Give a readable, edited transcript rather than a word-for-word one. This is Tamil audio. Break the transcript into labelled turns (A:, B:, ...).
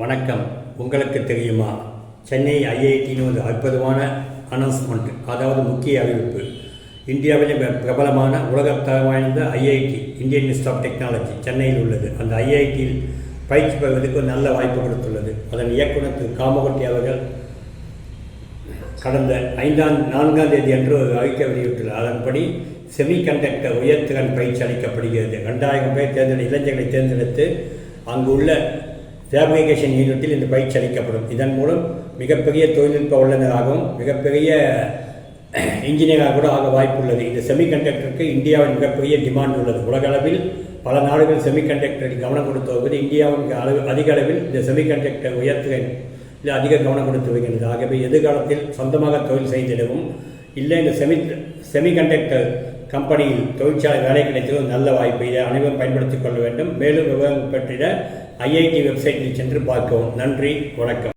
A: வணக்கம். உங்களுக்கு தெரியுமா, சென்னை ஐஐடின்னு ஒரு அற்புதமான அனௌன்ஸ்மெண்ட், அதாவது முக்கிய அறிவிப்பு. இந்தியாவிலே பிரபலமான உலகத்தரம் வாய்ந்த IIT, Indian Institute of Technology சென்னையில் உள்ளது. அந்த ஐஐடியில் பயிற்சி பெறுவதற்கு ஒரு நல்ல வாய்ப்பு கொடுத்துள்ளது. அதன் இயக்குனர் திரு காமகோட்டி அவர்கள் கடந்த 4ஆம் தேதி அன்று ஒரு அறிக்கை வெளியிட்டுள்ளார். அதன்படி செமிகண்டக்டர் உயர்திறன் பயிற்சி அளிக்கப்படுகிறது. 2000 பேர் இளைஞர்களை தேர்ந்தெடுத்து அங்கு உள்ள ஃபேப்ரிகேஷன் யூனிட்டில் இந்த பயிற்சி அளிக்கப்படும். இதன் மூலம் மிகப்பெரிய தொழில்நுட்ப வல்லுநராகவும் மிகப்பெரிய இன்ஜினியராக கூட ஆக வாய்ப்புள்ளது. இந்த செமிகண்டக்டருக்கு இந்தியாவின் மிகப்பெரிய டிமாண்ட் உள்ளது. உலக அளவில் பல நாடுகள் செமிகண்டக்டருக்கு கவனம் கொடுத்து வருவது, இந்தியாவின் அதிக அளவில் இந்த செமிகண்டக்டர் உயர்த்திறன் அதிக கவனம் கொடுத்து வருகிறது. ஆகவே எதிர்காலத்தில் சொந்தமாக தொழில் செய்திடவும் இல்லை இந்த செமிகண்டக்டர் கம்பெனியில் தொழிற்சாலை வேலை கிடைத்தது நல்ல வாய்ப்பு. இதை அனைவரும் பயன்படுத்திக் கொள்ள வேண்டும். மேலும் விவரம் பற்றிய ஐஐடி வெப்சைட்டில் சென்று பார்க்கவும். நன்றி, வணக்கம்.